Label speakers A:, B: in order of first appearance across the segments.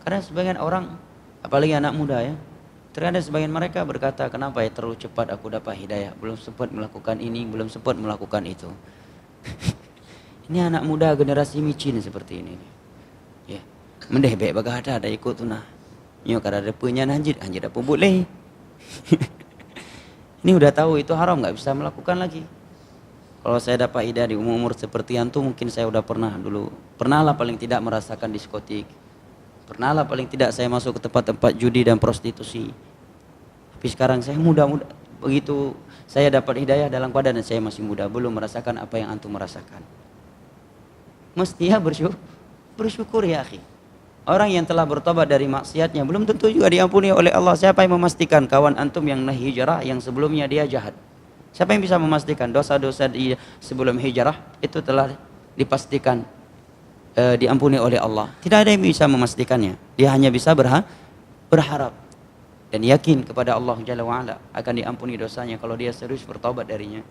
A: Karena sebagian orang, apalagi anak muda ya, terkadang sebagian mereka berkata, kenapa ya terlalu cepat aku dapat hidayah, belum sempat melakukan ini, belum sempat melakukan itu. Ini anak muda generasi micin seperti ini. Ya, mendeh baik bagada ada ikut tu nah. Nyo kada ada punya anjir apa boleh. Ini udah tahu itu haram, nggak bisa melakukan lagi. Kalau saya dapat hidayah di umur seperti antum, mungkin saya udah pernah dulu. Pernahlah paling tidak merasakan diskotik. Pernahlah paling tidak saya masuk ke tempat-tempat judi dan prostitusi. Tapi sekarang saya muda-muda, begitu saya dapat hidayah dalam keadaan saya masih muda, belum merasakan apa yang antum merasakan. Mestinya bersyukur ya akhi. Orang yang telah bertobat dari maksiatnya belum tentu juga diampuni oleh Allah. Siapa yang memastikan kawan antum yang hijrah yang sebelumnya dia jahat? Siapa yang bisa memastikan dosa-dosa dia sebelum hijrah itu telah dipastikan diampuni oleh Allah? Tidak ada yang bisa memastikannya. Dia hanya bisa berharap dan yakin kepada Allah Jalla wa'ala akan diampuni dosanya kalau dia serius bertobat darinya.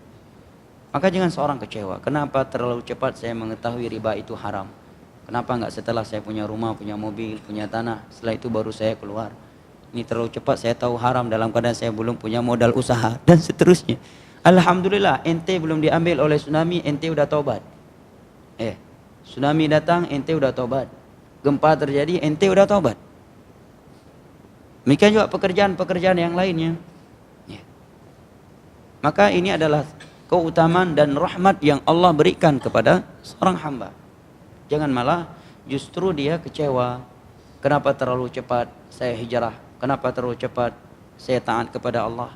A: Maka jangan seorang kecewa. Kenapa terlalu cepat saya mengetahui riba itu haram? Kenapa enggak setelah saya punya rumah, punya mobil, punya tanah, setelah itu baru saya keluar? Ini terlalu cepat saya tahu haram dalam keadaan saya belum punya modal usaha dan seterusnya. Alhamdulillah ente belum diambil oleh tsunami, ente udah tobat. Tsunami datang, ente udah tobat. Gempa terjadi, ente udah tobat. Demikian juga pekerjaan-pekerjaan yang lainnya. Maka ini adalah keutamaan dan rahmat yang Allah berikan kepada seorang hamba. Jangan malah justru dia kecewa. Kenapa terlalu cepat saya hijrah? Kenapa terlalu cepat saya taat kepada Allah?